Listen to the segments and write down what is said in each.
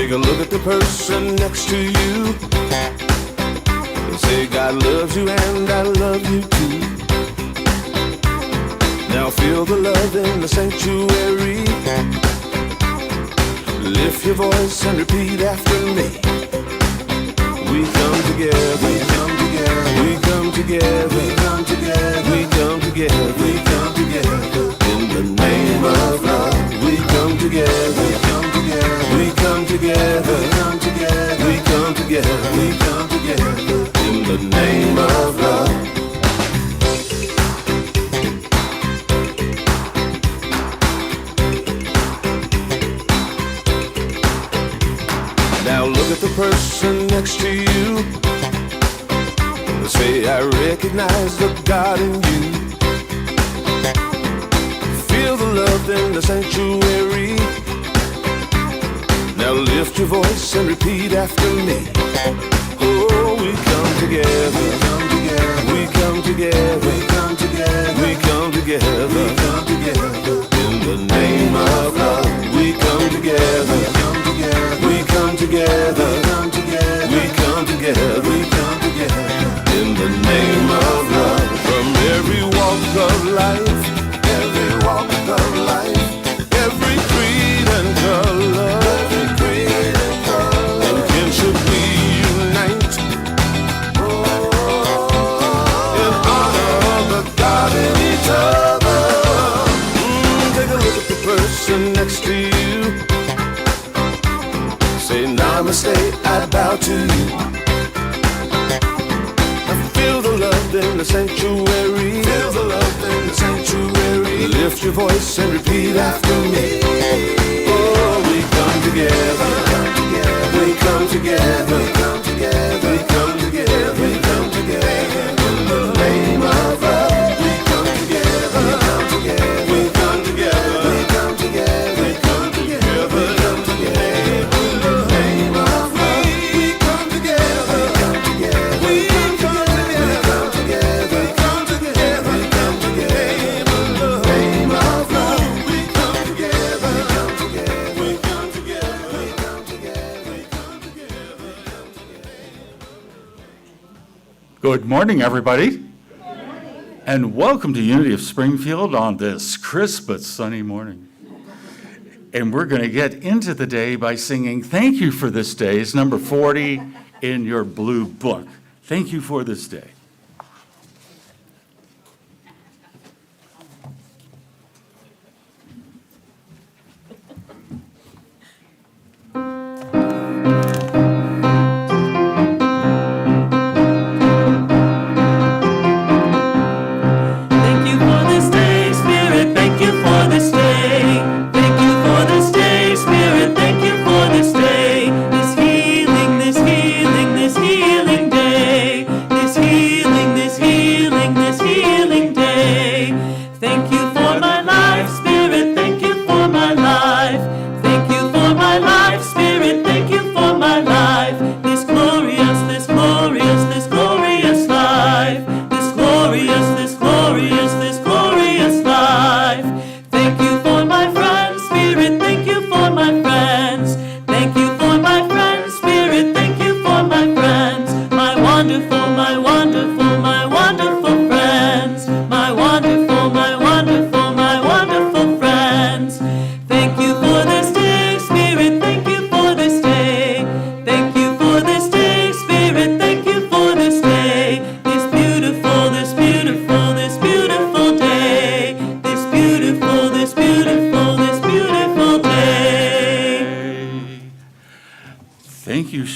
Take a look at the person next to you. Say God loves you and I love you too. Now feel the love in the sanctuary. Lift your voice and repeat after me. We come together, we come together, we come together, we come together, we come together, we come together. In the name of love, we come together, we come together, we come together, we come together, we come together, we come together. In the name of love. Now look at the person next to you. Say, I recognize the God in you. Feel the love in the sanctuary. Now lift your voice and repeat after me. Oh, we come together, we come together, we come together, we come together, we come together, we come together. In the name of love, we come together, we come together, we come together, we come together, we come together, we come together. In the name of love, from every walk of life, every walk of life, every creed and color, every creed and color, in kinship we unite, in honor of the God in each other. Take a look at the person next to you. Say namaste, I bow to you. Feel the love in the sanctuary. Feel the love in the sanctuary. Lift your voice and repeat after me. Oh, we come together. We come together. We come together. We come together. We come together. In the name of love, we come together. We come together. We come together. We come together. We come together. We come together. In the name of love, we come together. We come together. We come together. Good morning, everybody. Good morning. And welcome to Unity of Springfield on this crisp but sunny morning. And we're going to get into the day by singing Thank You for This Day. It's number 40 in your blue book. Thank you for this day.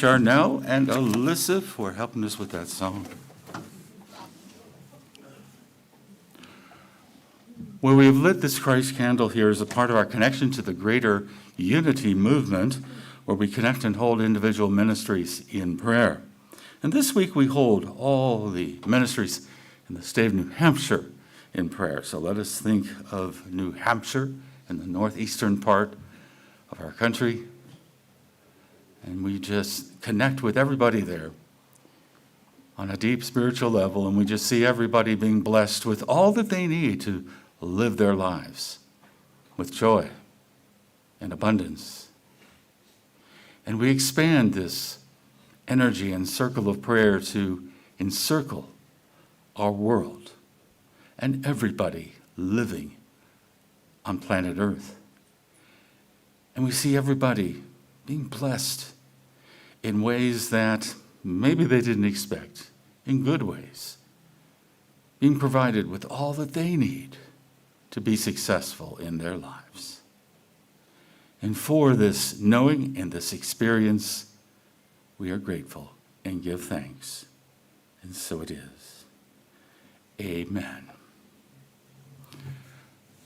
Charnel and Alyssa for helping us with that song. Well, we have lit this Christ candle here as a part of our connection to the greater unity movement, where we connect and hold individual ministries in prayer. And this week we hold all the ministries in the state of New Hampshire in prayer. So let us think of New Hampshire in the northeastern part of our country. And we just connect with everybody there on a deep spiritual level, and we just see everybody being blessed with all that they need to live their lives with joy and abundance. And we expand this energy and circle of prayer to encircle our world and everybody living on planet Earth. And we see everybody being blessed in ways that maybe they didn't expect, in good ways, being provided with all that they need to be successful in their lives. And for this knowing and this experience, we are grateful and give thanks. And so it is. Amen.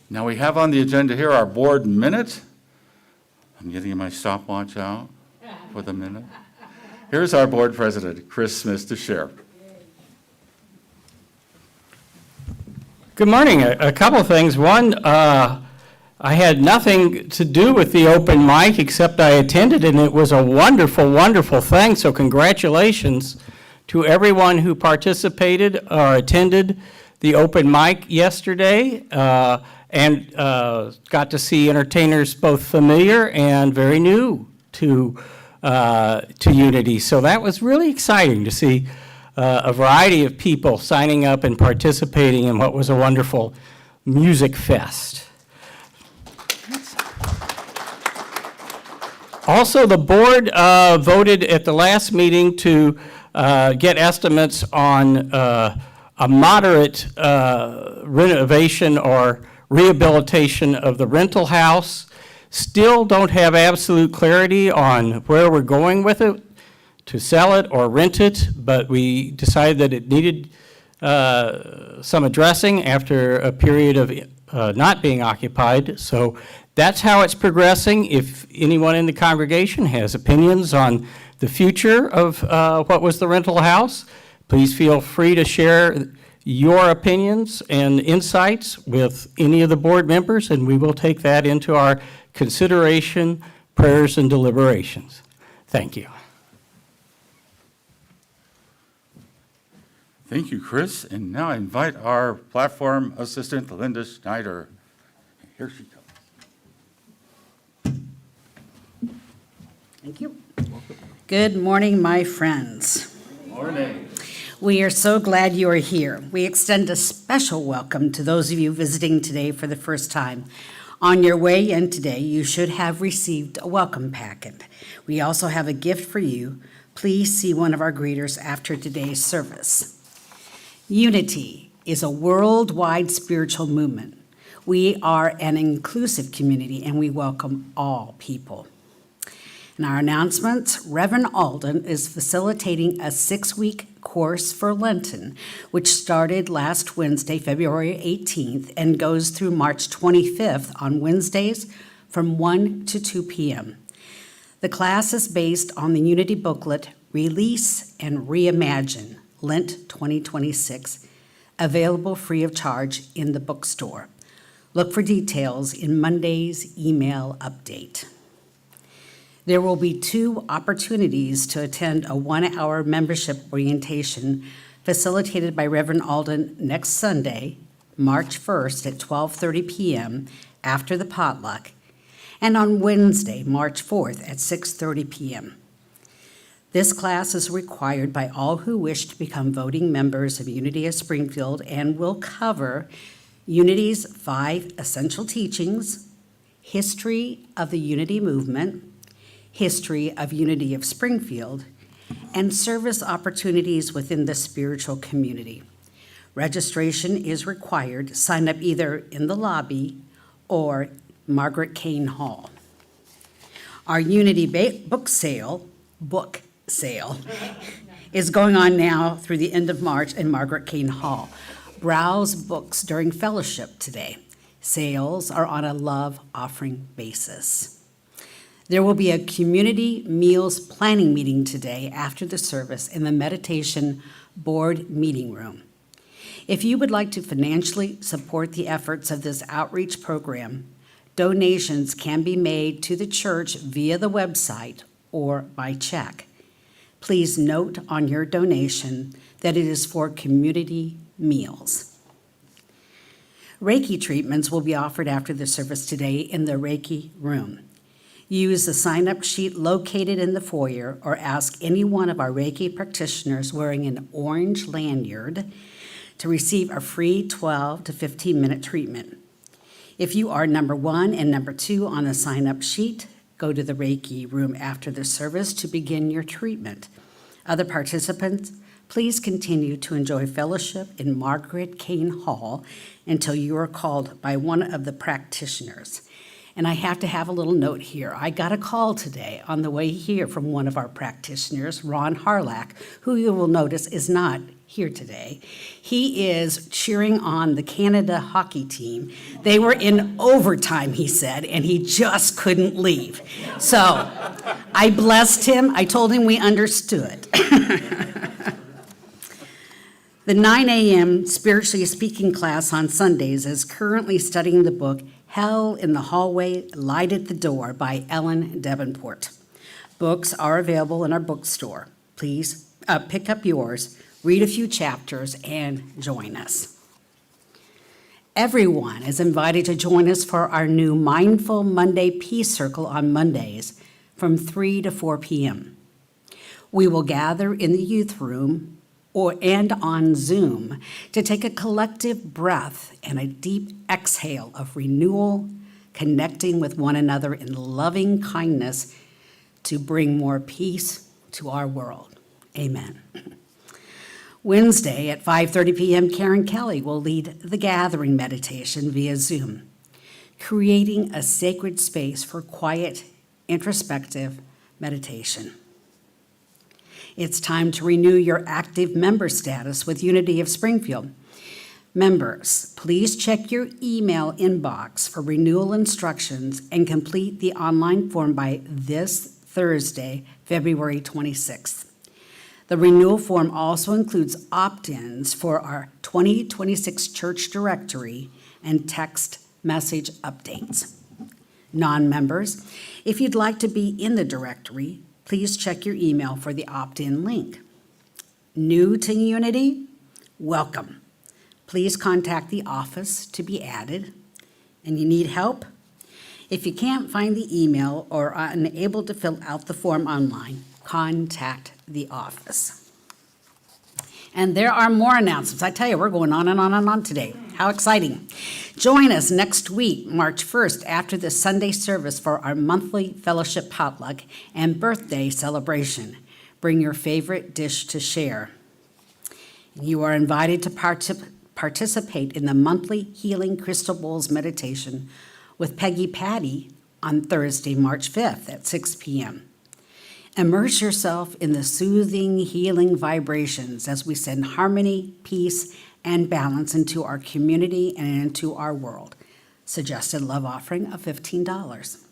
Now we have on the agenda here our board minute. I'm getting my stopwatch out for the minute. Here's our board president, Chris Smith, to share. Good morning. A couple of things. One, I had nothing to do with the open mic except I attended, and it was a wonderful, wonderful thing. So congratulations to everyone who participated or attended the open mic yesterday, and got to see entertainers both familiar and very new to Unity. So that was really exciting to see a variety of people signing up and participating in what was a wonderful music fest. Also, the board voted at the last meeting to get estimates on a moderate renovation or rehabilitation of the rental house. Still don't have absolute clarity on where we're going with it, to sell it or rent it, but we decided that it needed some addressing after a period of not being occupied. So that's how it's progressing. If anyone in the congregation has opinions on the future of what was the rental house, please feel free to share your opinions and insights with any of the board members, and we will take that into our consideration, prayers, and deliberations. Thank you. Thank you, Chris. And now I invite our platform assistant, Linda Schneider. Here she comes. Thank you. Good morning, my friends. Morning. We are so glad you are here. We extend a special welcome to those of you visiting today for the first time. On your way in today, you should have received a welcome packet. We also have a gift for you. Please see one of our greeters after today's service. Unity is a worldwide spiritual movement. We are an inclusive community and we welcome all people. In our announcements, Reverend Alden is facilitating a 6-week course for Lenten, which started last Wednesday, February 18th, and goes through March 25th on Wednesdays from 1 to 2 p.m. The class is based on the Unity booklet, Release and Reimagine, Lent 2026, available free of charge in the bookstore. Look for details in Monday's email update. There will be 2 opportunities to attend a 1-hour membership orientation facilitated by Reverend Alden next Sunday, March 1st at 12:30 p.m. after the potluck, and on Wednesday, March 4th at 6:30 p.m. This class is required by all who wish to become voting members of Unity of Springfield and will cover Unity's 5 essential teachings, history of the Unity movement, history of Unity of Springfield, and service opportunities within the spiritual community. Registration is required. Sign up either in the lobby or Margaret Kane Hall. Our Unity book sale is going on now through the end of March in Margaret Kane Hall. Browse books during fellowship today. Sales are on a love offering basis. There will be a community meals planning meeting today after the service in the meditation board meeting room. If you would like to financially support the efforts of this outreach program, donations can be made to the church via the website or by check. Please note on your donation that it is for community meals. Reiki treatments will be offered after the service today in the Reiki room. Use the sign-up sheet located in the foyer or ask any one of our Reiki practitioners wearing an orange lanyard to receive a free 12 to 15-minute treatment. If you are number 1 and number 2 on the sign-up sheet, go to the Reiki room after the service to begin your treatment. Other participants, please continue to enjoy fellowship in Margaret Kane Hall until you are called by one of the practitioners. And I have to have a little note here. I got a call today on the way here from one of our practitioners, Ron Harlack, who you will notice is not here today. He is cheering on the Canada hockey team. They were in overtime, he said, and he just couldn't leave. So I blessed him. I told him we understood. The 9 a.m. spiritually speaking class on Sundays is currently studying the book Hell in the Hallway, Light at the Door by Ellen Davenport. Books are available in our bookstore. Please pick up yours, read a few chapters, and join us. Everyone is invited to join us for our new Mindful Monday Peace Circle on Mondays from 3 to 4 p.m. We will gather in the youth room and on Zoom to take a collective breath and a deep exhale of renewal, connecting with one another in loving kindness to bring more peace to our world. Amen. Wednesday at 5:30 p.m., Karen Kelly will lead the gathering meditation via Zoom, creating a sacred space for quiet, introspective meditation. It's time to renew your active member status with Unity of Springfield. Members, please check your email inbox for renewal instructions and complete the online form by this Thursday, February 26th. The renewal form also includes opt-ins for our 2026 church directory and text message updates. Non-members, if you'd like to be in the directory, please check your email for the opt-in link. New to Unity? Welcome. Please contact the office to be added. And you need help? If you can't find the email or are unable to fill out the form online, contact the office. And there are more announcements. I tell you, we're going on and on and on today. How exciting. Join us next week, March 1st, after the Sunday service for our monthly fellowship potluck and birthday celebration. Bring your favorite dish to share. You are invited to participate in the monthly Healing Crystal Bowls meditation with Peggy Patty on Thursday, March 5th at 6 p.m. Immerse yourself in the soothing, healing vibrations as we send harmony, peace, and balance into our community and into our world. Suggested love offering of $15.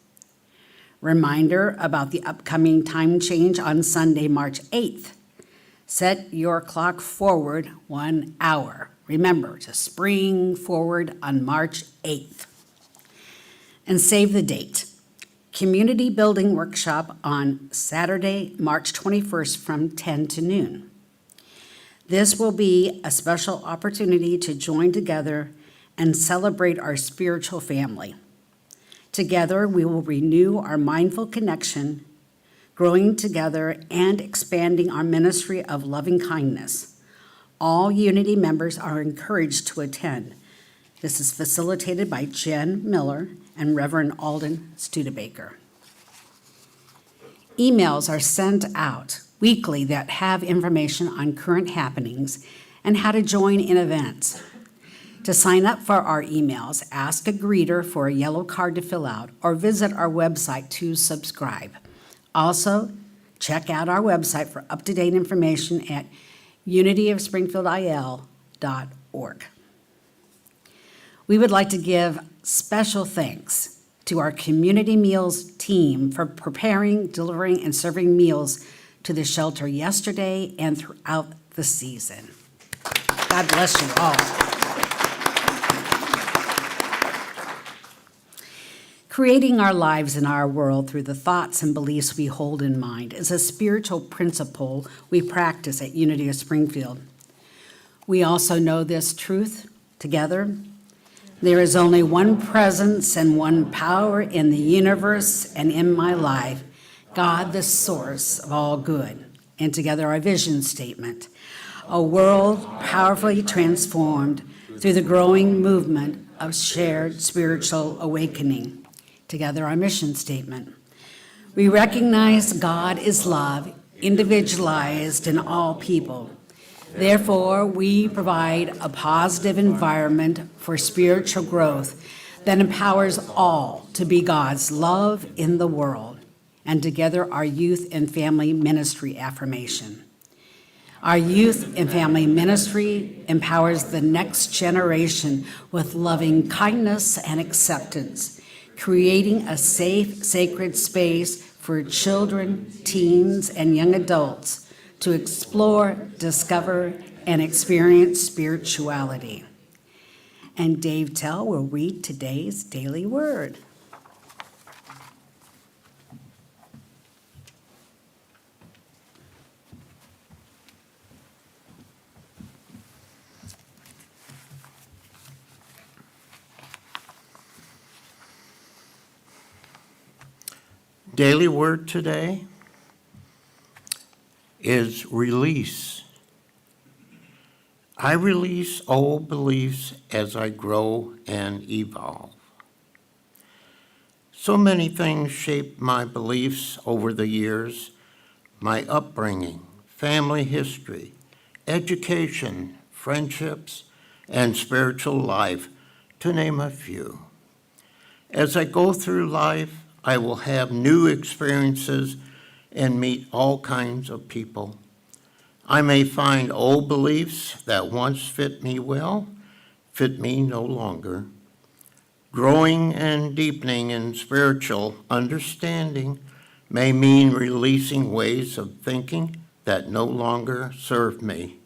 Reminder about the upcoming time change on Sunday, March 8th. Set your clock forward 1 hour. Remember to spring forward on March 8th. And save the date. Community Building Workshop on Saturday, March 21st from 10 to noon. This will be a special opportunity to join together and celebrate our spiritual family. Together, we will renew our mindful connection, growing together and expanding our ministry of loving kindness. All Unity members are encouraged to attend. This is facilitated by Jen Miller and Reverend Alden Studebaker. Emails are sent out weekly that have information on current happenings and how to join in events. To sign up for our emails, ask a greeter for a yellow card to fill out or visit our website to subscribe. Also, check out our website for up-to-date information at unityofspringfieldil.org. We would like to give special thanks to our Community Meals team for preparing, delivering, and serving meals to the shelter yesterday and throughout the season. God bless you all. Creating our lives and our world through the thoughts and beliefs we hold in mind is a spiritual principle we practice at Unity of Springfield. We also know this truth together. There is only one presence and one power in the universe and in my life, God, the source of all good. And together our vision statement, a world powerfully transformed through the growing movement of shared spiritual awakening. Together our mission statement. We recognize God is love, individualized in all people. Therefore, we provide a positive environment for spiritual growth that empowers all to be God's love in the world. And together, our youth and family ministry affirmation. Our youth and family ministry empowers the next generation with loving kindness and acceptance, creating a safe, sacred space for children, teens, and young adults to explore, discover, and experience spirituality. And Dave Tell will read today's daily word. Daily word today is release. I release old beliefs as I grow and evolve. So many things shaped my beliefs over the years: my upbringing, family history, education, friendships, and spiritual life, to name a few. As I go through life, I will have new experiences and meet all kinds of people. I may find old beliefs that once fit me well, fit me no longer. Growing and deepening in spiritual understanding may mean releasing ways of thinking that no longer serve me.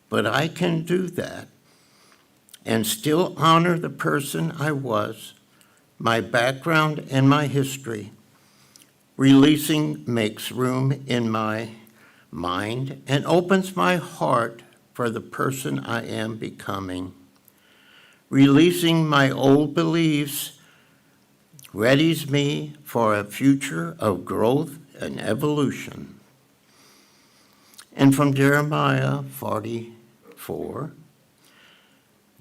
But I can do that and still honor the person I was, my background and my history. Releasing makes room in my mind and opens my heart for the person I am becoming. Releasing my old beliefs readies me for a future of growth and evolution. And from Jeremiah 44,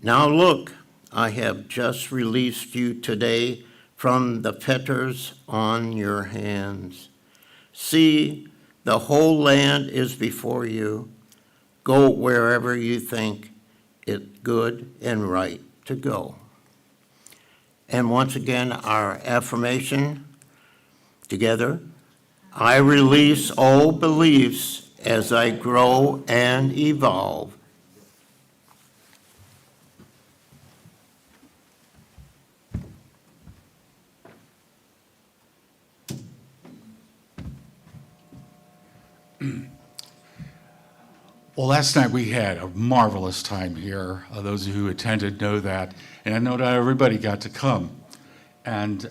now look, I have just released you today from the fetters on your hands. See, the whole land is before you. Go wherever you think it good and right to go. And once again, our affirmation together. I release old beliefs as I grow and evolve. Well, last night we had a marvelous time here. Those of you who attended know that. And I know not everybody got to come. And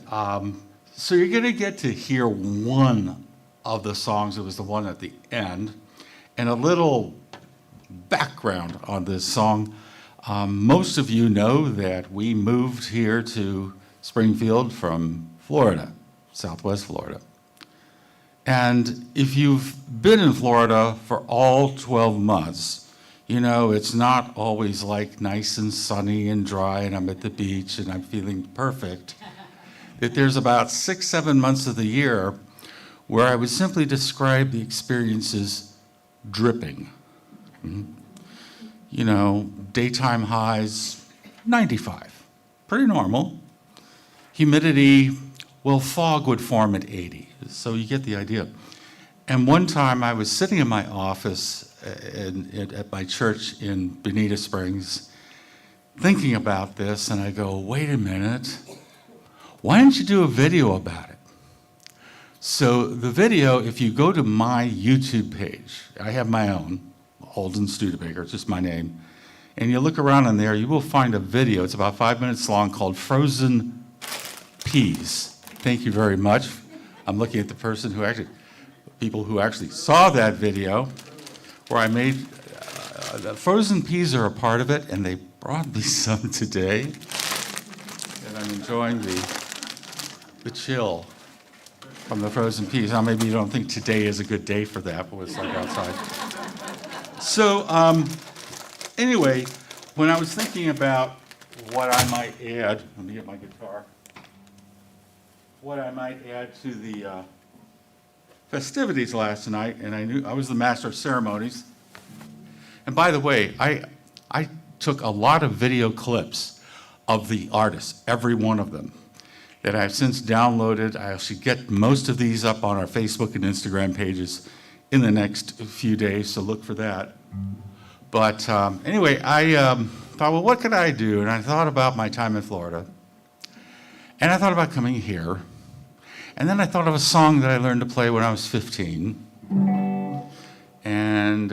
so you're going to get to hear one of the songs. It was the one at the end. And a little background on this song. Most of you know that we moved here to Springfield from Florida, Southwest Florida. And if you've been in Florida for all 12 months, you know, it's not always like nice and sunny and dry and I'm at the beach and I'm feeling perfect. That there's about 6-7 months of the year where I would simply describe the experience as dripping. You know, daytime highs, 95, pretty normal. Humidity, well, fog would form at 80. So you get the idea. And one time I was sitting in my office at my church in Bonita Springs thinking about this, and I go, wait a minute, why don't you do a video about it? So the video, if you go to my YouTube page, I have my own, Holden Studebaker, it's just my name, and you look around in there, you will find a video, it's about 5 minutes long, called Frozen Peas. Thank you very much. I'm looking at the person who actually, people who actually saw that video, where I made, the frozen peas are a part of it, and they brought me some today. I'm enjoying the chill from the frozen peas. Now, maybe you don't think today is a good day for that, but it's like outside. So, anyway, when I was thinking about what I might add, let me get my guitar, what I might add to the festivities last night, and I knew I was the master of ceremonies. And by the way, I took a lot of video clips of the artists, every one of them, that I've since downloaded. I should get most of these up on our Facebook and Instagram pages in the next few days, so look for that. But anyway, I thought, well, what could I do? And I thought about my time in Florida. And I thought about coming here. And then I thought of a song that I learned to play when I was 15. And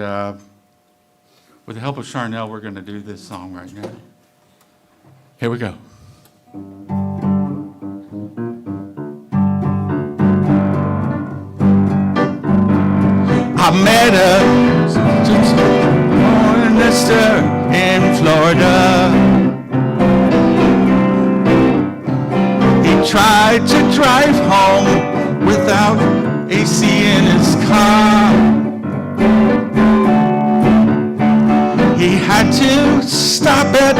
with the help of Charnel, we're going to do this song right now. Here we go. I met a minister in Florida. He tried to drive home without AC in his car. He had to stop at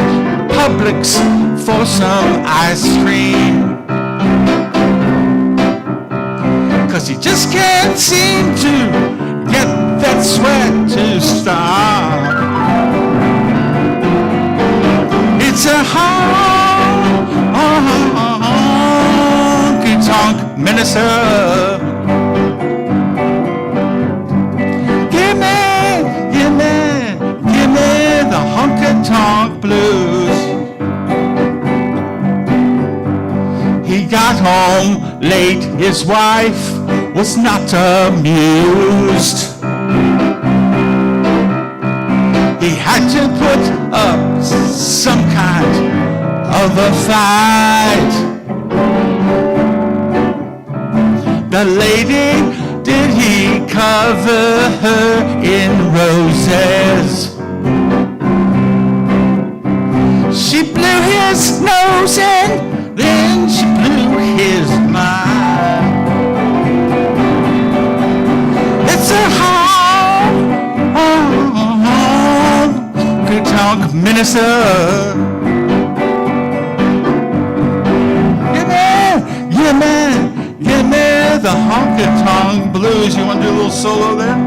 Publix for some ice cream, 'cause he just can't seem to get that sweat to stop. It's a honky-tonk minister. Give me the honky-tonk blues. He got home late, his wife was not amused. He had to put up some kind of a fight. The lady, did he cover her in roses? She blew his nose in, then she blew his mind. It's a honky-tonk minister. Give me the honky-tonk blues. You want to do a little solo there?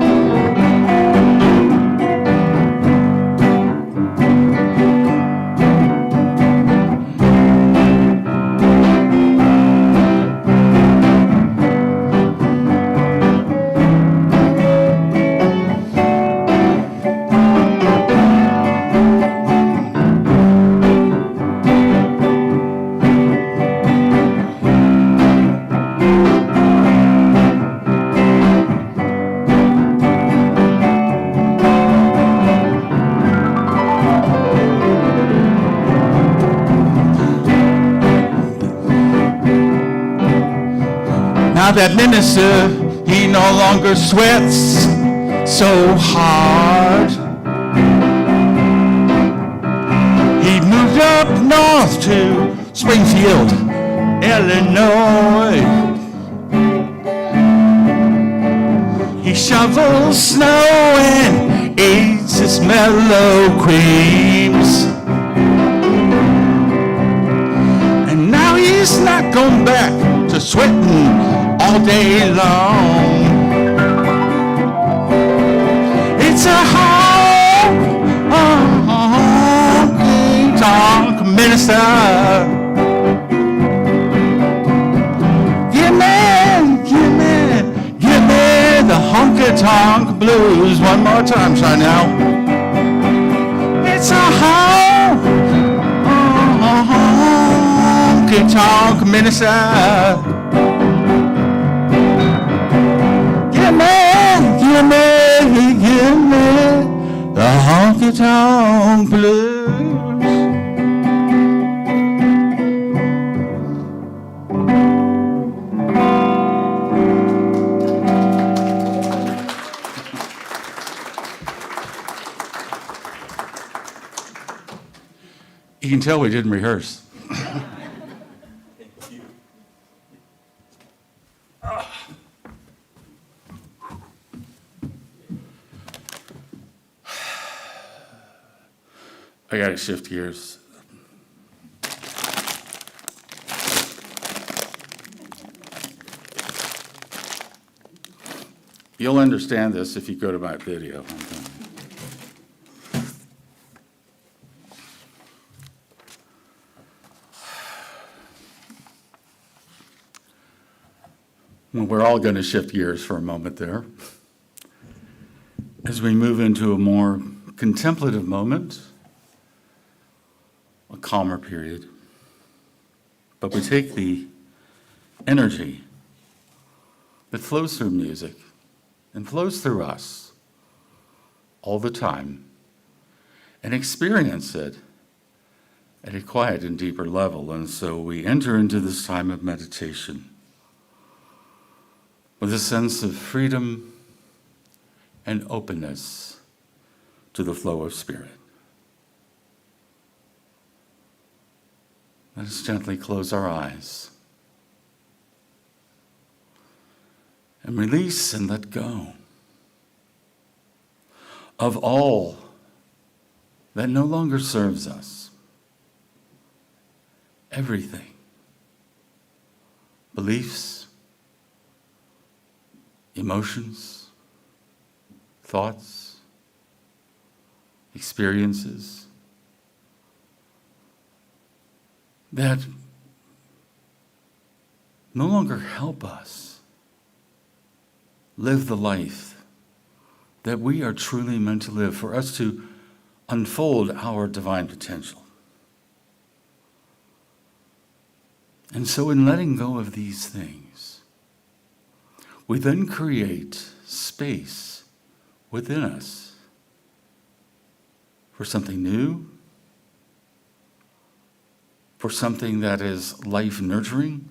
Now that minister, he no longer sweats so hard. He moved up north to Springfield, Illinois. He shovels snow and eats his mellow creams. And now he's not going back to sweating all day long. It's a honky-tonk minister. Give me the honky-tonk blues. One more time, try now. It's a honky-tonk minister. Give me the honky-tonk blues. You can tell we didn't rehearse. I gotta shift gears. You'll understand this if you go to my video. Well, we're all going to shift gears for a moment there as we move into a more contemplative moment, a calmer period. But we take the energy that flows through music and flows through us all the time and experience it at a quiet and deeper level. And so we enter into this time of meditation with a sense of freedom and openness to the flow of Spirit. Let us gently close our eyes and release and let go of all that no longer serves us. Everything. Beliefs, emotions, thoughts, experiences that no longer help us live the life that we are truly meant to live, for us to unfold our divine potential. And so in letting go of these things, we then create space within us for something new, for something that is life-nurturing,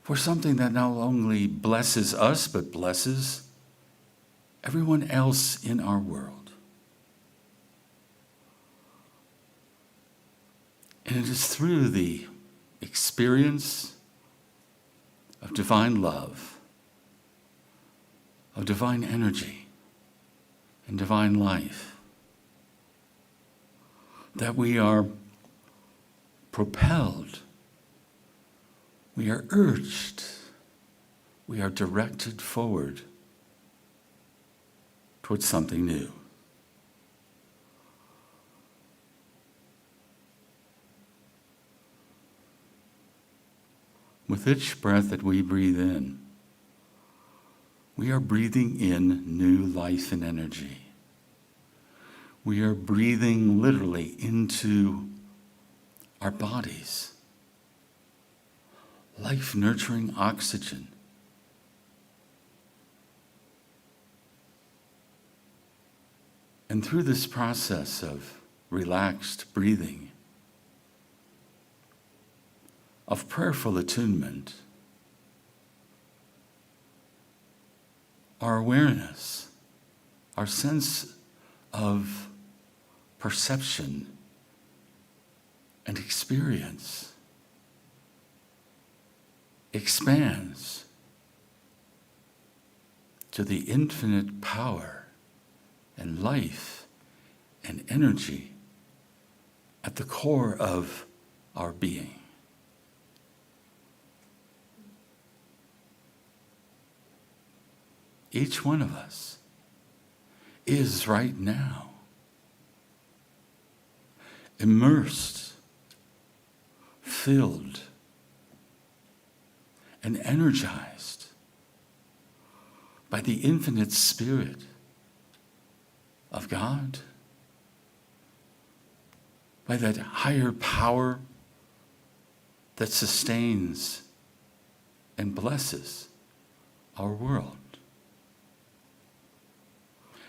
for something that not only blesses us, but blesses everyone else in our world. And it is through the experience of divine love, of divine energy, and divine life that we are propelled, we are urged, we are directed forward towards something new. With each breath that we breathe in, we are breathing in new life and energy. We are breathing literally into our bodies, life-nurturing oxygen. And through this process of relaxed breathing, of prayerful attunement, our awareness, our sense of perception and experience expands to the infinite power and life and energy at the core of our being. Each one of us is right now immersed, filled, and energized by the infinite Spirit of God, by that higher power that sustains and blesses our world.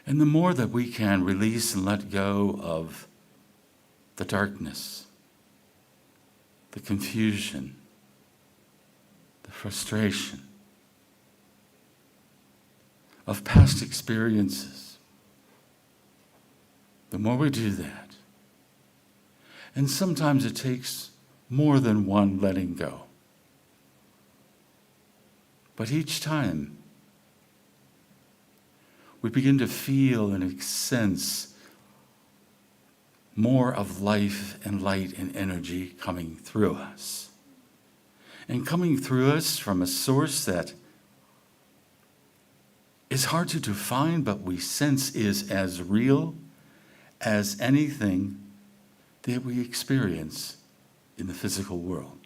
And the more that we can release and let go of the darkness, the confusion, the frustration of past experiences, the more we do that. And sometimes it takes more than one letting go. But each time, we begin to feel and sense more of life and light and energy coming through us. And coming through us from a source that is hard to define, but we sense is as real as anything that we experience in the physical world.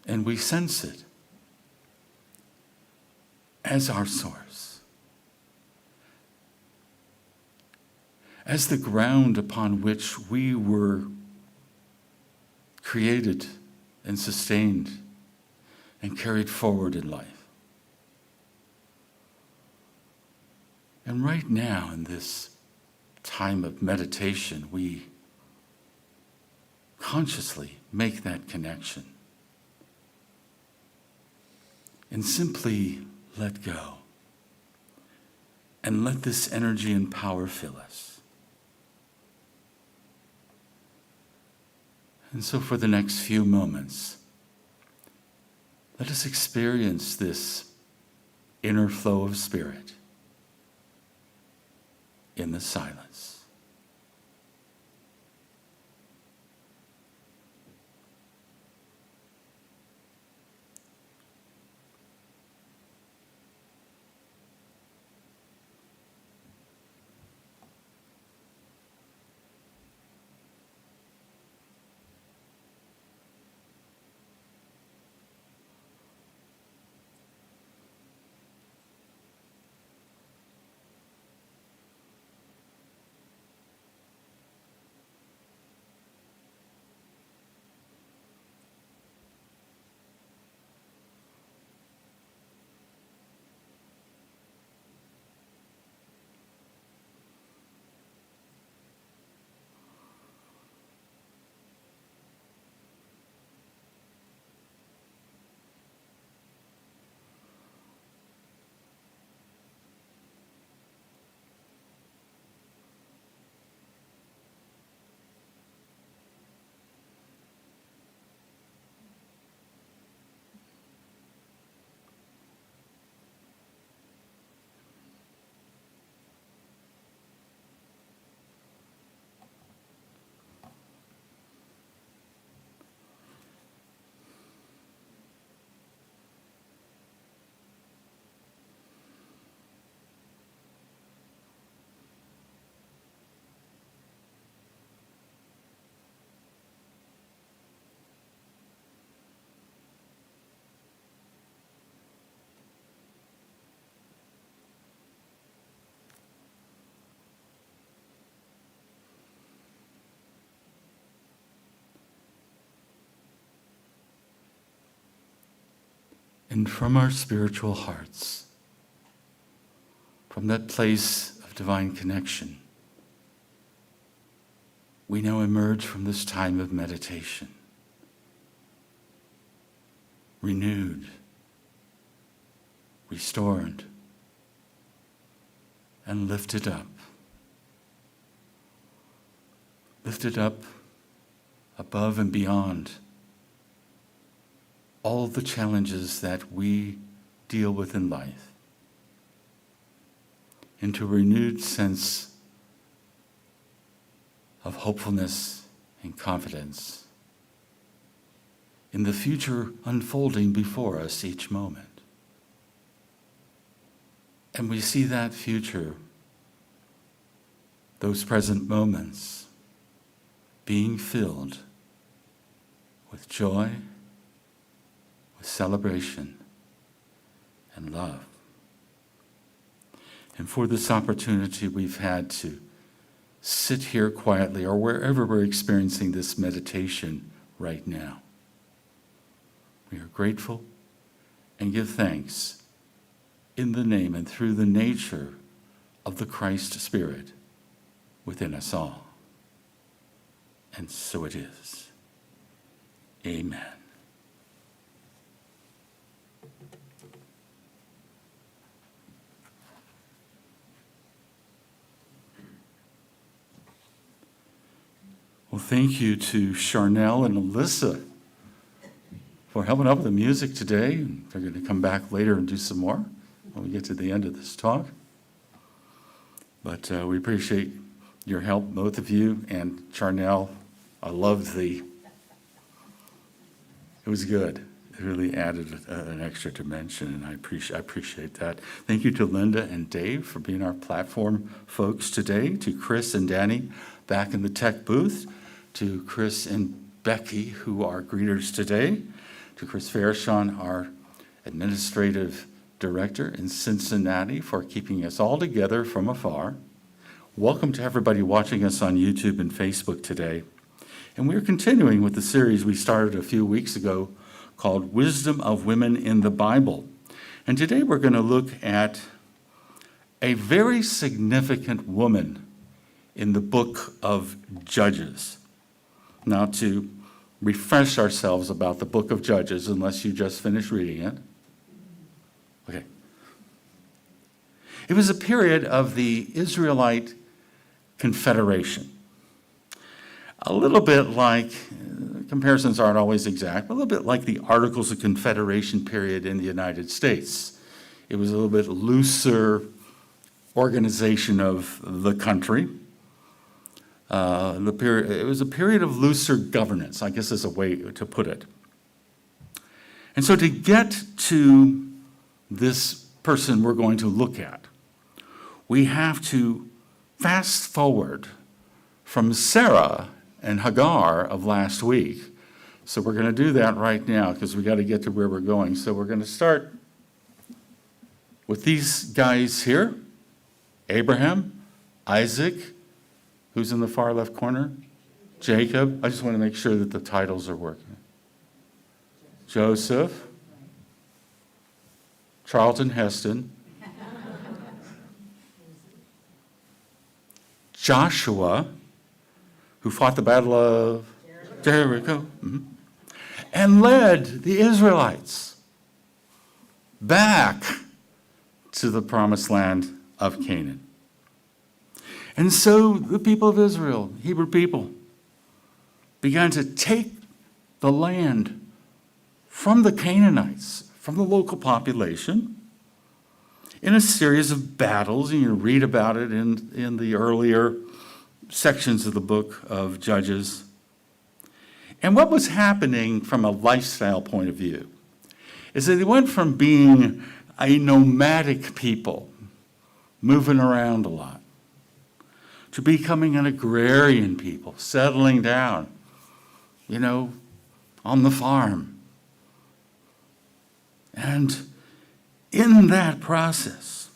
And we sense it as our source, as the ground upon which we were created and sustained and carried forward in life. And right now, in this time of meditation, we consciously make that connection and simply let go and let this energy and power fill us. And so for the next few moments, let us experience this inner flow of spirit in the silence. And from our spiritual hearts, from that place of divine connection, we now emerge from this time of meditation, renewed, restored, and lifted up. Lifted up above and beyond all the challenges that we deal with in life, into a renewed sense of hopefulness and confidence in the future unfolding before us each moment. And we see that future, those present moments, being filled with joy, with celebration, and love. And for this opportunity we've had to sit here quietly or wherever we're experiencing this meditation right now, we are grateful and give thanks in the name and through the nature of the Christ Spirit within us all. And so it is. Amen. Well, thank you to Charnel and Alyssa for helping out with the music today. They're going to come back later and do some more when we get to the end of this talk. But we appreciate your help, both of you, and Charnel. I loved it was good. It really added an extra dimension, and I appreciate that. Thank you to Linda and Dave for being our platform folks today, to Chris and Danny back in the tech booth, to Chris and Becky, who are greeters today, to Chris Farashon, our administrative director in Cincinnati, for keeping us all together from afar. Welcome to everybody watching us on YouTube and Facebook today. And we're continuing with the series we started a few weeks ago called Wisdom of Women in the Bible. And today we're going to look at a very significant woman in the book of Judges. Now, to refresh ourselves about the book of Judges, unless you just finished reading it. Okay. It was a period of the Israelite Confederation. A little bit like, comparisons aren't always exact, but a little bit like the Articles of Confederation period in the United States. It was a little bit looser organization of the country. It was a period of looser governance, I guess is a way to put it. And so to get to this person we're going to look at, we have to fast forward from Sarah and Hagar of last week. So we're going to do that right now because we got to get to where we're going. So we're going to start with these guys here, Abraham, Isaac, who's in the far left corner? Jacob. I just want to make sure that the titles are working. Joseph, Charlton Heston, Joshua, who fought the Battle of Jericho, and led the Israelites back to the promised land of Canaan. And so the people of Israel, Hebrew people, began to take the land from the Canaanites, from the local population, in a series of battles, and you read about it in the earlier sections of the book of Judges. And what was happening from a lifestyle point of view is that they went from being a nomadic people, moving around a lot, to becoming an agrarian people, settling down, on the farm. And in that process,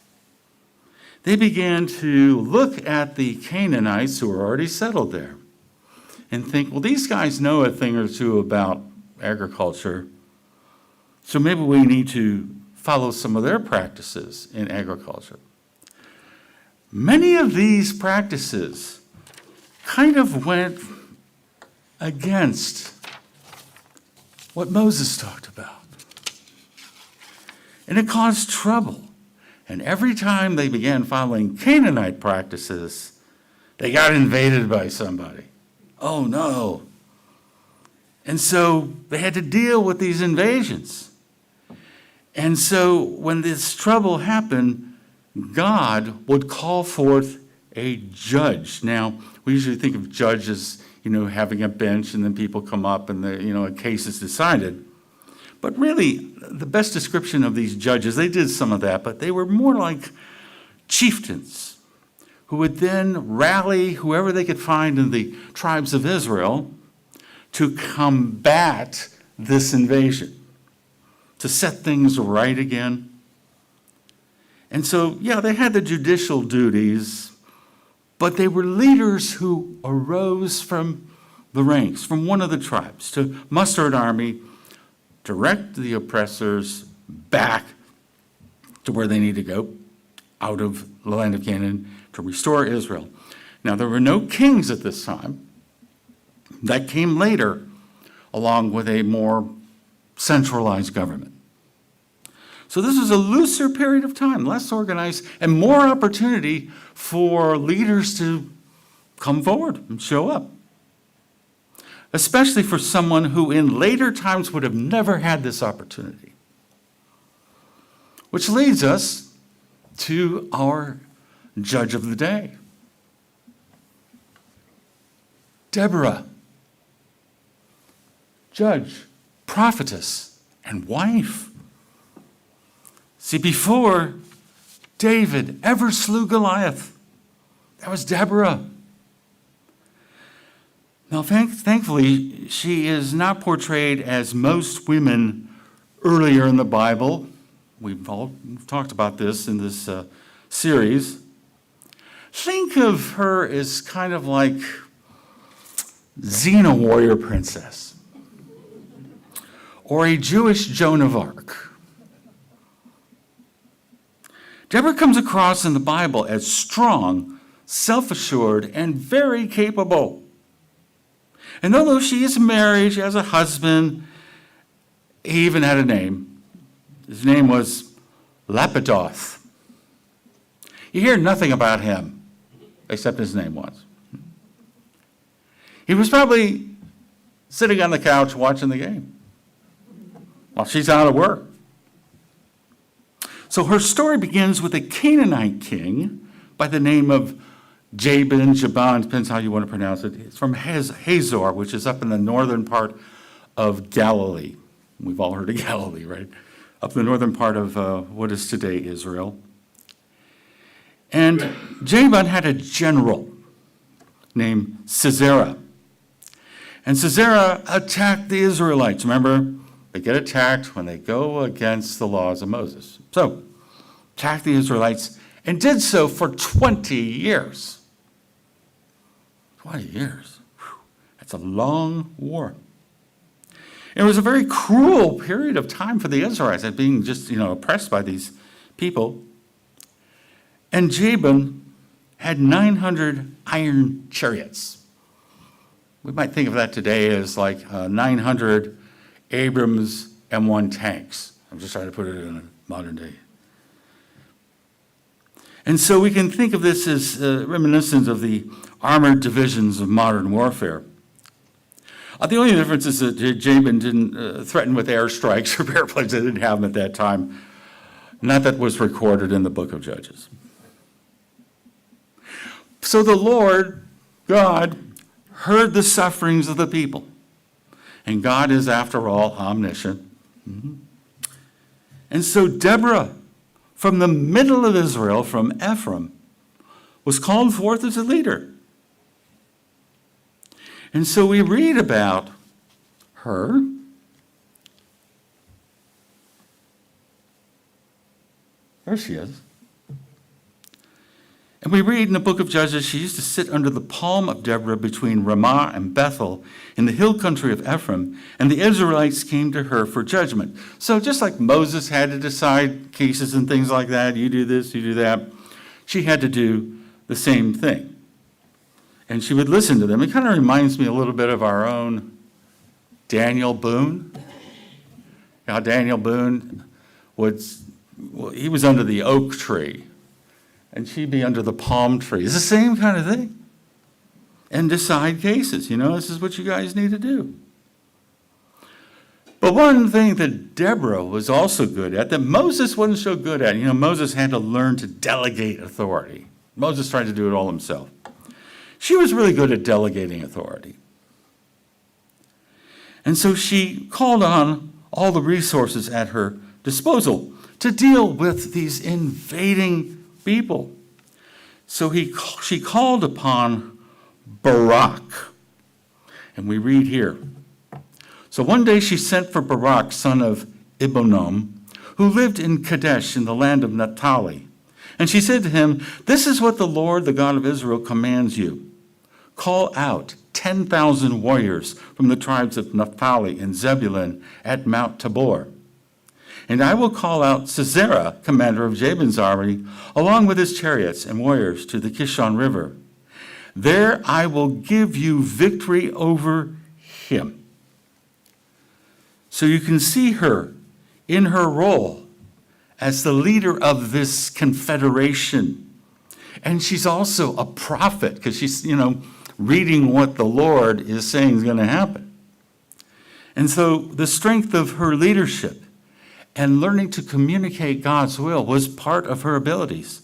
they began to look at the Canaanites who were already settled there and think, well, these guys know a thing or two about agriculture, so maybe we need to follow some of their practices in agriculture. Many of these practices kind of went against what Moses talked about. And it caused trouble. And every time they began following Canaanite practices, they got invaded by somebody. Oh no. And so they had to deal with these invasions. And so when this trouble happened, God would call forth a judge. Now, we usually think of judges, having a bench and then people come up and a case is decided. But really, the best description of these judges, they did some of that, but they were more like chieftains who would then rally whoever they could find in the tribes of Israel to combat this invasion, to set things right again. And so, they had the judicial duties, but they were leaders who arose from the ranks, from one of the tribes, to muster an army, direct the oppressors back to where they need to go, out of the land of Canaan, to restore Israel. Now, there were no kings at this time. That came later, along with a more centralized government. So this was a looser period of time, less organized, and more opportunity for leaders to come forward and show up. Especially for someone who in later times would have never had this opportunity. Which leads us to our judge of the day. Deborah, judge, prophetess, and wife. See, before David ever slew Goliath, that was Deborah. Now, thankfully, she is not portrayed as most women earlier in the Bible. We've talked about this in this series. Think of her as kind of like Xena warrior princess, or a Jewish Joan of Arc. Deborah comes across in the Bible as strong, self-assured, and very capable. And although she is married, she has a husband, he even had a name. His name was Lapidoth. You hear nothing about him, except his name was. He was probably sitting on the couch watching the game while she's out of work. So her story begins with a Canaanite king by the name of Jabin, depends how you want to pronounce it. It's from Hazor, which is up in the northern part of Galilee. We've all heard of Galilee, right? Up in the northern part of what is today Israel. And Jabin had a general named Sisera. And Sisera attacked the Israelites. Remember, they get attacked when they go against the laws of Moses. So, attacked the Israelites and did so for 20 years. 20 years. Whew. That's a long war. It was a very cruel period of time for the Israelites, being just, oppressed by these people. And Jabin had 900 iron chariots. We might think of that today as like 900 Abrams M1 tanks. I'm just trying to put it in a modern day. And so we can think of this as reminiscent of the armored divisions of modern warfare. The only difference is that Jabin didn't threaten with airstrikes or airplanes. They didn't have them at that time. Not that was recorded in the book of Judges. So the Lord, God, heard the sufferings of the people. And God is, after all, omniscient. And so Deborah, from the middle of Israel, from Ephraim, was called forth as a leader. And so we read about her. There she is. And we read in the book of Judges, she used to sit under the palm of Deborah between Ramah and Bethel in the hill country of Ephraim, and the Israelites came to her for judgment. So just like Moses had to decide cases and things like that, you do this, you do that, she had to do the same thing. And she would listen to them. It kind of reminds me a little bit of our own Daniel Boone. How Daniel Boone he was under the oak tree, and she'd be under the palm tree. It's the same kind of thing. And decide cases. This is what you guys need to do. But one thing that Deborah was also good at, that Moses wasn't so good at, Moses had to learn to delegate authority. Moses tried to do it all himself. She was really good at delegating authority. And so she called on all the resources at her disposal to deal with these invading people. So she called upon Barak. And we read here. So one day she sent for Barak, son of Ibonom, who lived in Kadesh in the land of Naphtali. And she said to him, "This is what the Lord, the God of Israel, commands you. Call out 10,000 warriors from the tribes of Naphtali and Zebulun at Mount Tabor. And I will call out Sisera, commander of Jabin's army, along with his chariots and warriors to the Kishon River. There I will give you victory over him." So you can see her in her role as the leader of this confederation. And she's also a prophet, because she's, reading what the Lord is saying is going to happen. And so the strength of her leadership and learning to communicate God's will was part of her abilities.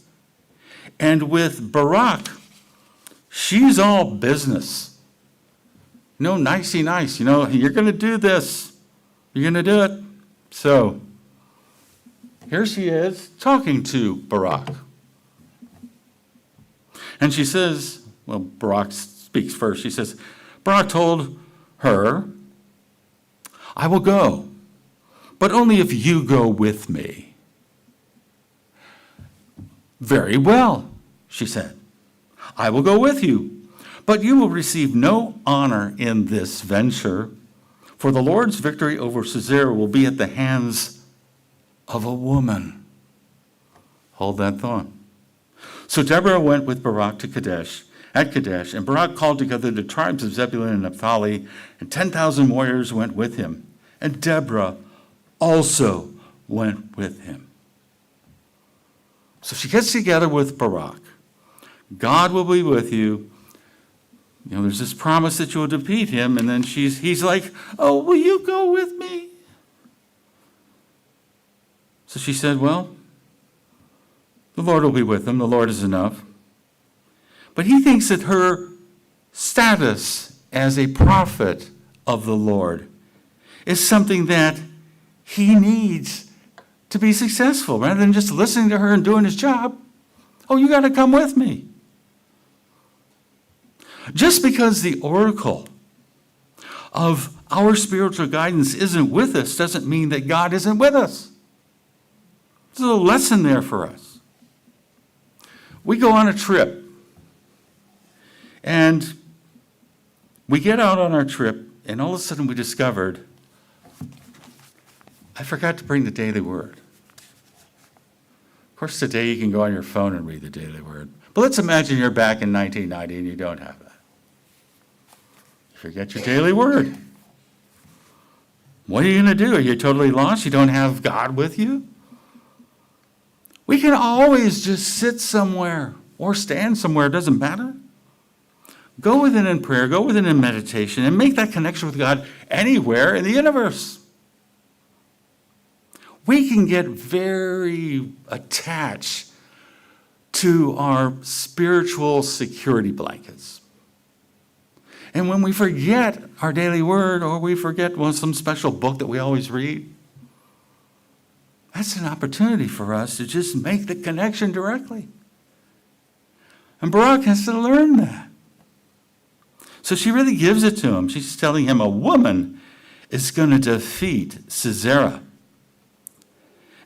And with Barak, she's all business. No, nicey nice. You're going to do this. You're going to do it. So here she is talking to Barak. And she says, well, Barak speaks first. She says, Barak told her, I will go, but only if you go with me. Very well, she said. I will go with you, but you will receive no honor in this venture, for the Lord's victory over Sisera will be at the hands of a woman. Hold that thought. So Deborah went with Barak to Kadesh, and Barak called together the tribes of Zebulun and Naphtali, and 10,000 warriors went with him. And Deborah also went with him. So she gets together with Barak. God will be with you. There's this promise that you'll defeat him, and then he's like, oh, will you go with me? So she said, well, the Lord will be with him. The Lord is enough. But he thinks that her status as a prophet of the Lord is something that he needs to be successful, rather than just listening to her and doing his job. Oh, you got to come with me. Just because the oracle of our spiritual guidance isn't with us doesn't mean that God isn't with us. There's a lesson there for us. We go on a trip, and we get out on our trip, and all of a sudden we discovered, I forgot to bring the daily word. Of course, today you can go on your phone and read the daily word. But let's imagine you're back in 1990 and you don't have that. You forget your daily word. What are you going to do? Are you totally lost? You don't have God with you? We can always just sit somewhere or stand somewhere. It doesn't matter. Go within in prayer, go within in meditation, and make that connection with God anywhere in the universe. We can get very attached to our spiritual security blankets. And when we forget our daily word, or we forget some special book that we always read, that's an opportunity for us to just make the connection directly. And Barak has to learn that. So she really gives it to him. She's telling him a woman is going to defeat Sisera.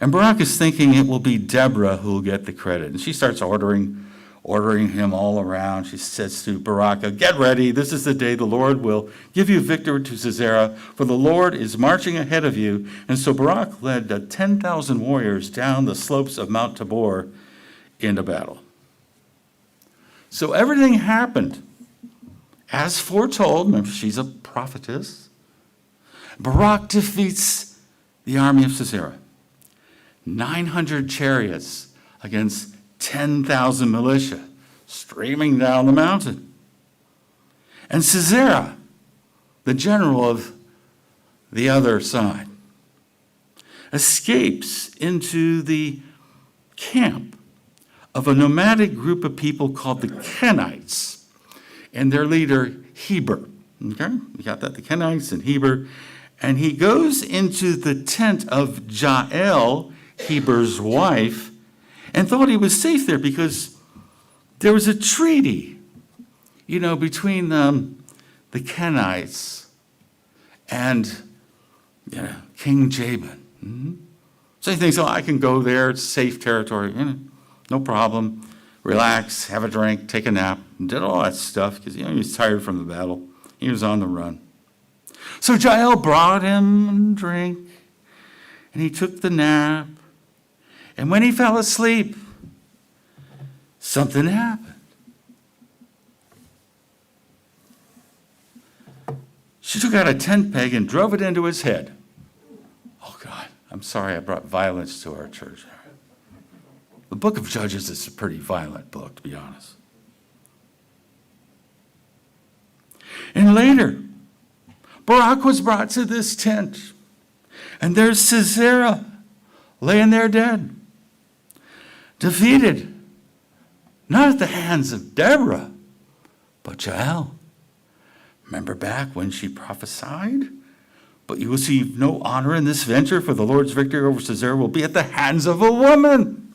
And Barak is thinking it will be Deborah who will get the credit. And she starts ordering him all around. She says to Barak, get ready. This is the day the Lord will give you victory to Sisera, for the Lord is marching ahead of you. And so Barak led 10,000 warriors down the slopes of Mount Tabor into battle. So everything happened as foretold. Remember, she's a prophetess. Barak defeats the army of Sisera. 900 chariots against 10,000 militia streaming down the mountain. And Sisera, the general of the other side, escapes into the camp of a nomadic group of people called the Kenites and their leader Heber. Okay, you got that? The Kenites and Heber. And he goes into the tent of Jael, Heber's wife, and thought he was safe there because there was a treaty, between the Kenites and King Jabin. Mm-hmm. So he thinks, I can go there, it's safe territory, no problem. Relax, have a drink, take a nap, and did all that stuff because he was tired from the battle. He was on the run. So Jael brought him a drink, and he took the nap. And when he fell asleep, something happened. She took out a tent peg and drove it into his head. Oh, God, I'm sorry I brought violence to our church. The book of Judges is a pretty violent book, to be honest. And later, Barak was brought to this tent, and there's Sisera laying there dead, defeated Not at the hands of Deborah, but Jael. Remember back when she prophesied? But you will receive no honor in this venture, for the Lord's victory over Sisera will be at the hands of a woman.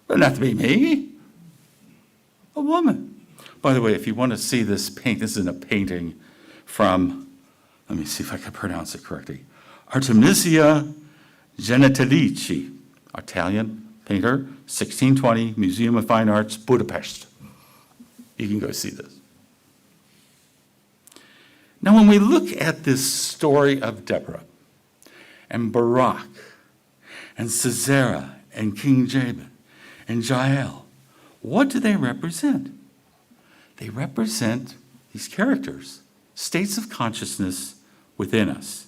But not to be me. A woman. By the way, if you want to see this this is a painting from, let me see if I can pronounce it correctly, Artemisia Gentileschi, Italian painter, 1620, Museum of Fine Arts, Budapest. You can go see this. Now, when we look at this story of Deborah and Barak and Sisera and King Jabin and Jael, what do they represent? They represent these characters, states of consciousness within us.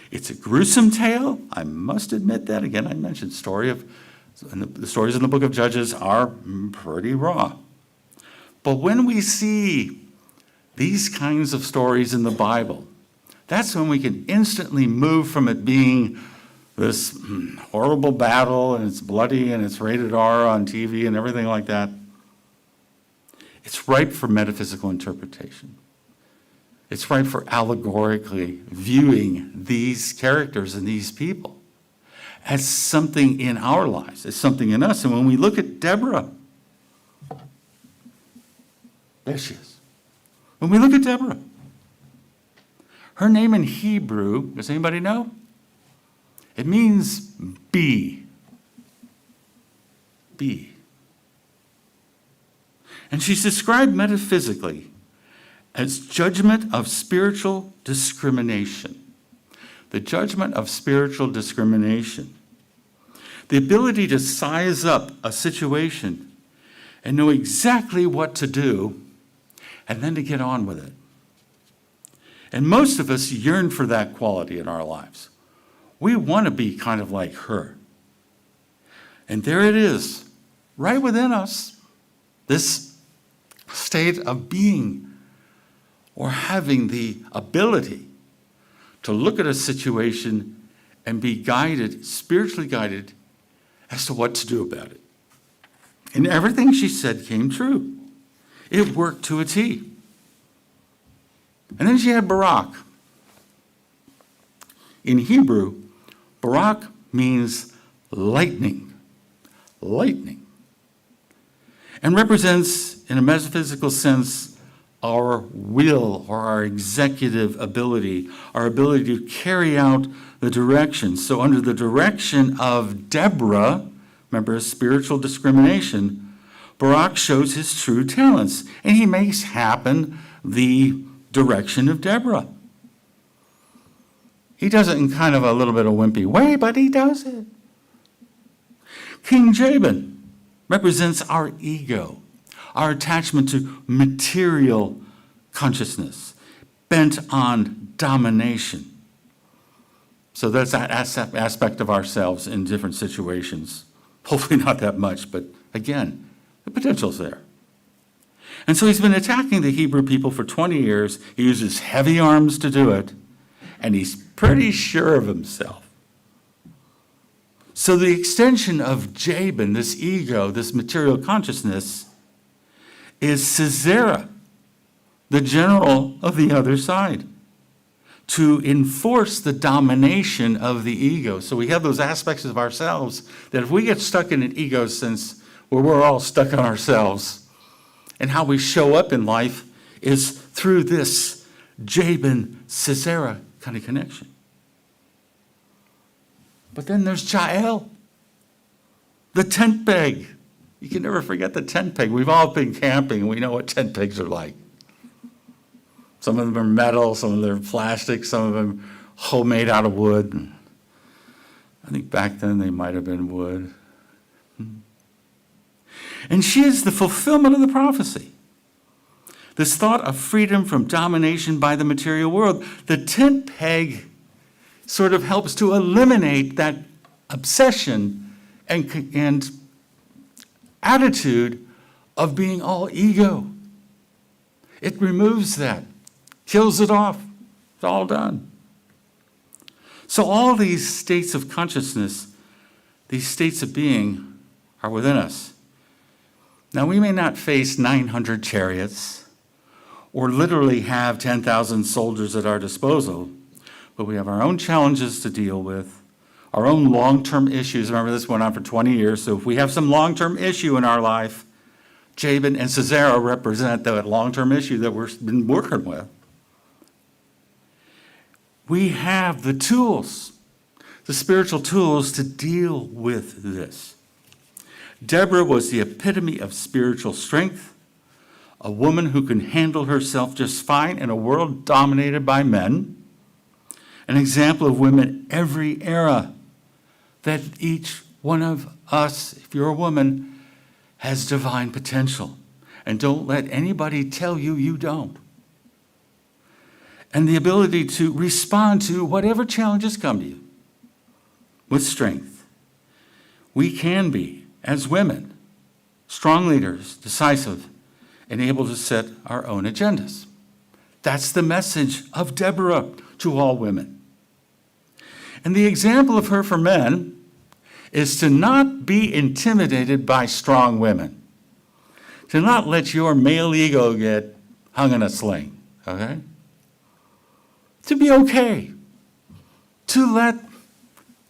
It's a gruesome tale. I must admit that. Again, I mentioned the stories in the book of Judges are pretty raw. But when we see these kinds of stories in the Bible, that's when we can instantly move from it being this horrible battle and it's bloody and it's rated R on TV and everything like that. It's ripe for metaphysical interpretation. It's ripe for allegorically viewing these characters and these people as something in our lives, as something in us. And when we look at Deborah, there she is. When we look at Deborah, her name in Hebrew, does anybody know? It means bee. Bee. And she's described metaphysically as judgment of spiritual discrimination. The judgment of spiritual discrimination. The ability to size up a situation and know exactly what to do and then to get on with it. And most of us yearn for that quality in our lives. We want to be kind of like her. And there it is, right within us, this state of being or having the ability to look at a situation and be guided, spiritually guided, as to what to do about it. And everything she said came true. It worked to a T. And then she had Barak. In Hebrew, Barak means lightning. Lightning. And represents, in a metaphysical sense, our will or our executive ability, our ability to carry out the direction. So under the direction of Deborah, remember, spiritual discrimination, Barak shows his true talents, and he makes happen the direction of Deborah. He does it in kind of a little bit of wimpy way, but he does it. King Jabin represents our ego, our attachment to material consciousness, bent on domination. So that's that aspect of ourselves in different situations. Hopefully not that much, but again, the potential's there. And so he's been attacking the Hebrew people for 20 years. He uses heavy arms to do it, and he's pretty sure of himself. So the extension of Jabin, this ego, this material consciousness, is Sisera, the general of the other side, to enforce the domination of the ego. So we have those aspects of ourselves that if we get stuck in an ego sense where we're all stuck on ourselves, and how we show up in life is through this Jabin-Sisera kind of connection. But then there's Jael, the tent peg. You can never forget the tent peg. We've all been camping, and we know what tent pegs are like. Some of them are metal, some of them are plastic, some of them homemade out of wood. I think back then they might have been wood. And she is the fulfillment of the prophecy. This thought of freedom from domination by the material world. The tent peg sort of helps to eliminate that obsession and attitude of being all ego. It removes that, kills it off. It's all done. So all these states of consciousness, these states of being, are within us. Now, we may not face 900 chariots or literally have 10,000 soldiers at our disposal, but we have our own challenges to deal with, our own long-term issues. Remember, this went on for 20 years, so if we have some long-term issue in our life, Jabin and Sisera represent that long-term issue that we've been working with. We have the tools, the spiritual tools to deal with this. Deborah was the epitome of spiritual strength, a woman who can handle herself just fine in a world dominated by men, an example of women every era, that each one of us, if you're a woman, has divine potential. And don't let anybody tell you you don't. And the ability to respond to whatever challenges come to you with strength. We can be, as women, strong leaders, decisive, and able to set our own agendas. That's the message of Deborah to all women. And the example of her for men is to not be intimidated by strong women. To not let your male ego get hung in a sling, okay? To be okay. To let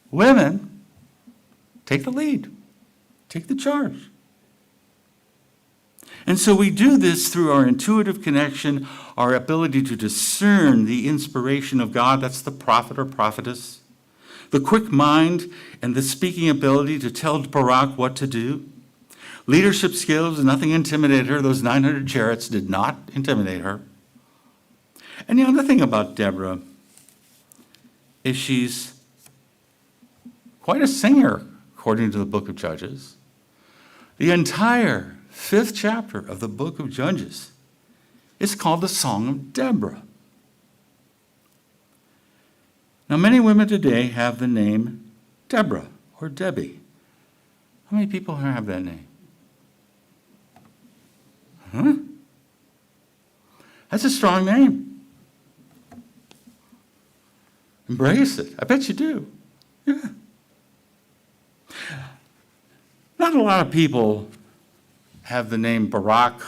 women take the lead, take the charge. And so we do this through our intuitive connection, our ability to discern the inspiration of God, that's the prophet or prophetess, the quick mind and the speaking ability to tell Barak what to do. Leadership skills, nothing intimidated her. Those 900 chariots did not intimidate her. And the other thing about Deborah is she's quite a singer, according to the book of Judges. The entire 5th chapter of the book of Judges is called the Song of Deborah. Now, many women today have the name Deborah or Debbie. How many people have that name? Huh? That's a strong name. Embrace it. I bet you do. Yeah. Not a lot of people have the name Barak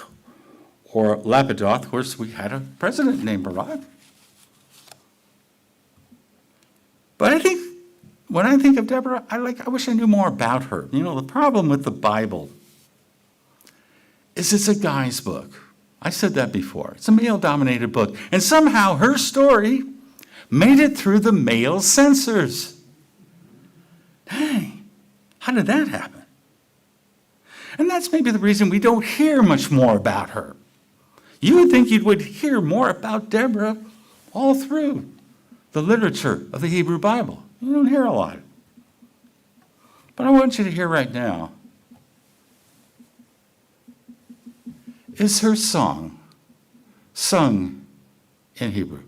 or Lapidoth. Of course, we had a president named Barak. But I think, when I think of Deborah, I wish I knew more about her. You know, the problem with the Bible is it's a guy's book. I said that before. It's a male-dominated book. And somehow her story made it through the male censors. Dang, how did that happen? And that's maybe the reason we don't hear much more about her. You would think you would hear more about Deborah all through the literature of the Hebrew Bible. You don't hear a lot. But I want you to hear right now is her song sung in Hebrew.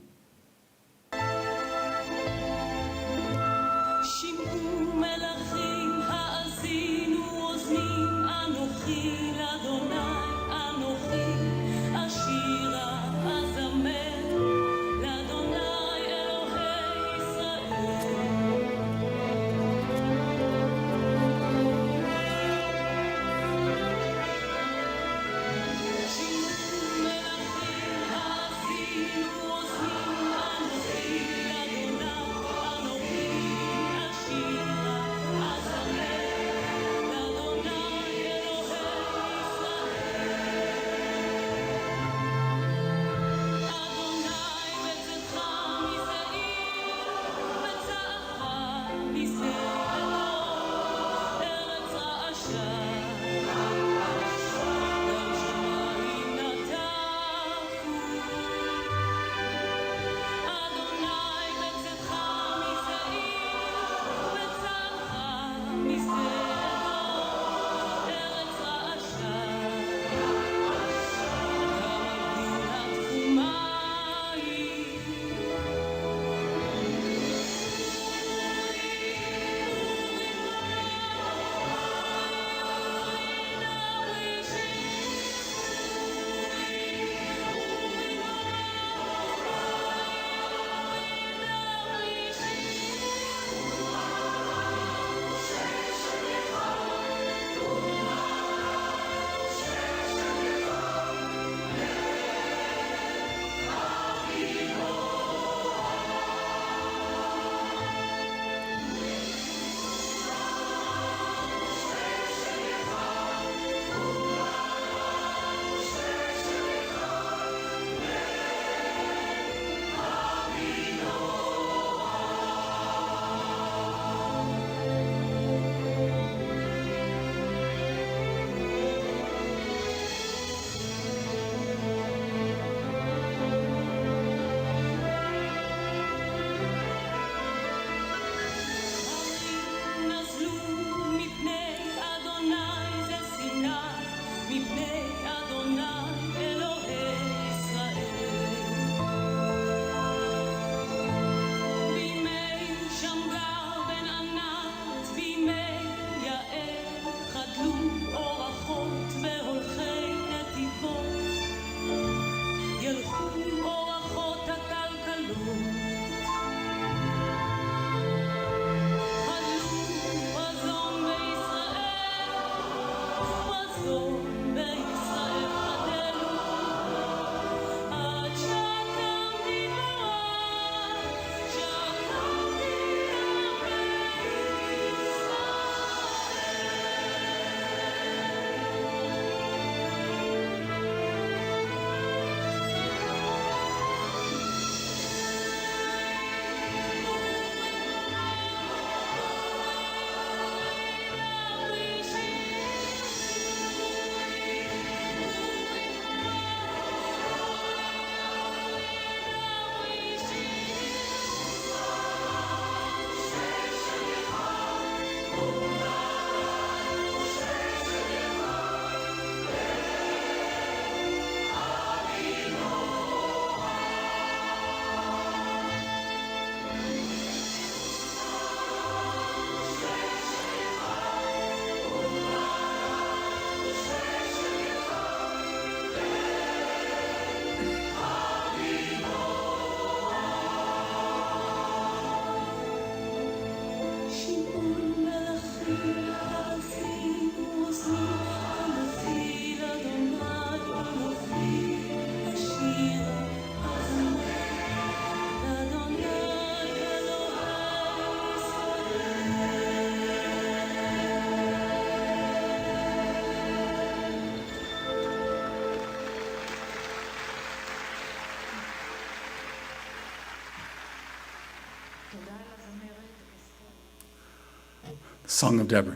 Song of Deborah.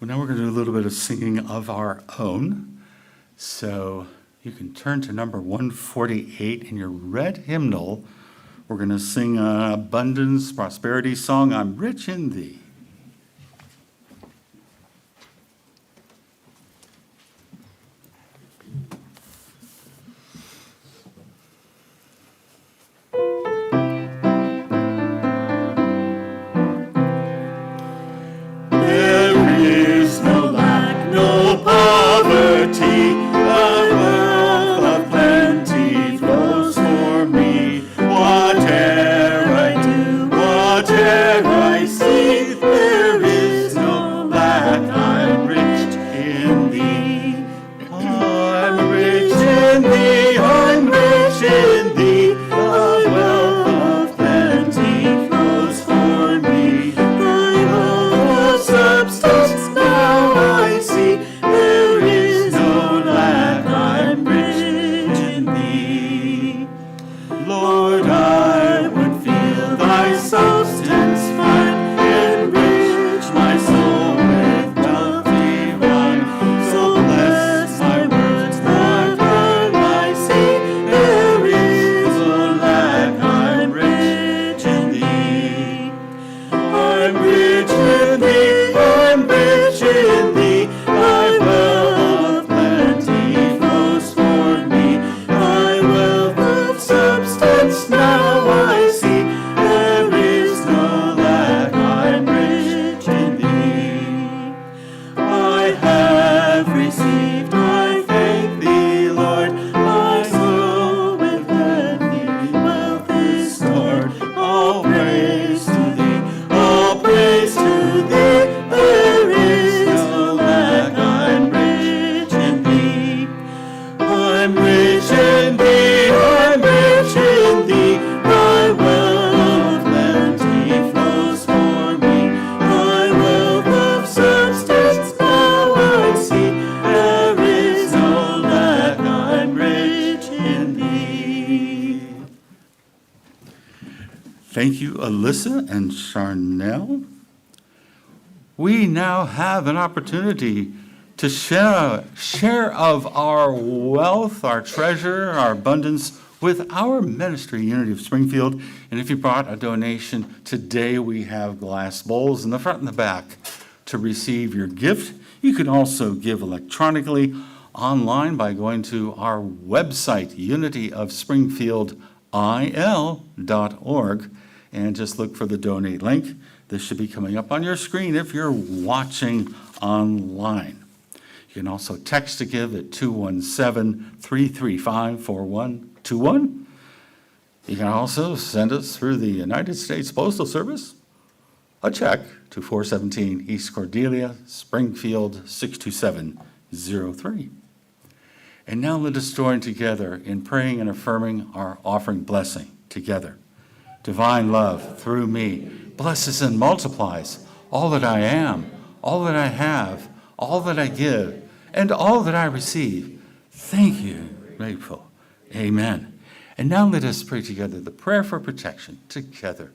Well, now we're going to do a little bit of singing of our own. So you can turn to number 148 in your red hymnal. We're going to sing an abundance, prosperity song, I'm Rich in Thee. Thank you, Alyssa and Charnel. We now have an opportunity to share of our wealth, our treasure, our abundance with our ministry, Unity of Springfield. And if you brought a donation, today we have glass bowls in the front and the back to receive your gift. You can also give electronically online by going to our website, unityofspringfieldil.org, and just look for the donate link. This should be coming up on your screen if you're watching online. You can also text to give at 217-335-4121. You can also send us through the United States Postal Service a check to 417 East Cordelia, Springfield 62703. And now let us join together in praying and affirming our offering blessing together. Divine love through me blesses and multiplies all that I am, all that I have, all that I give, and all that I receive. Thank you, grateful. Amen. And now let us pray together the prayer for protection together.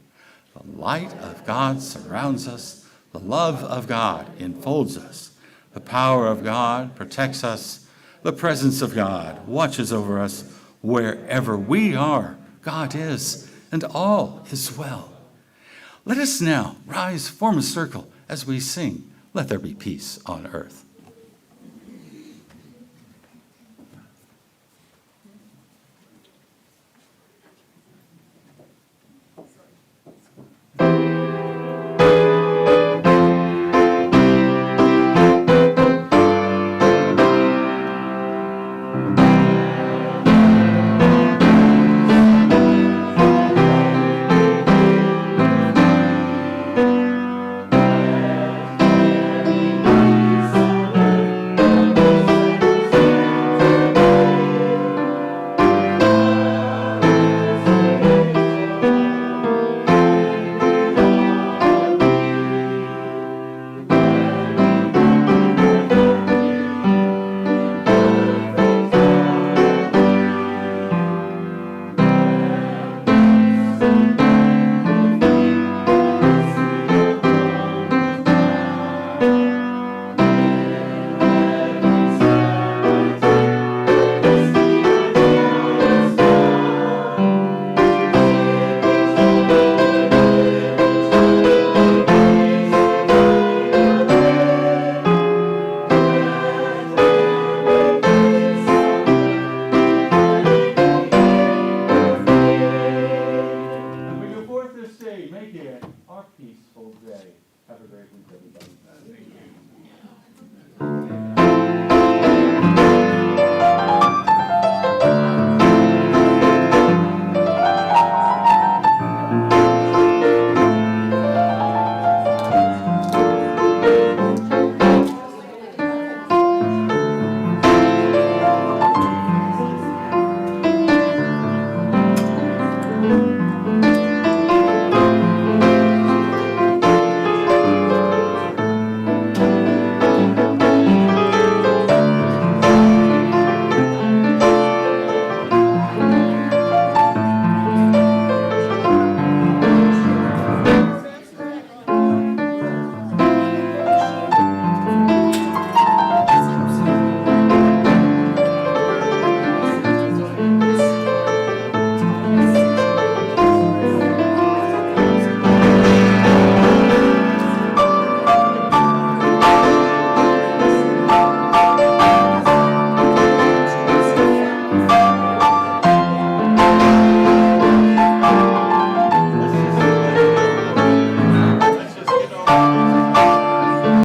The light of God surrounds us. The love of God enfolds us. The power of God protects us. The presence of God watches over us. Wherever we are, God is, and all is well. Let us now rise, form a circle as we sing, Let There Be Peace on Earth.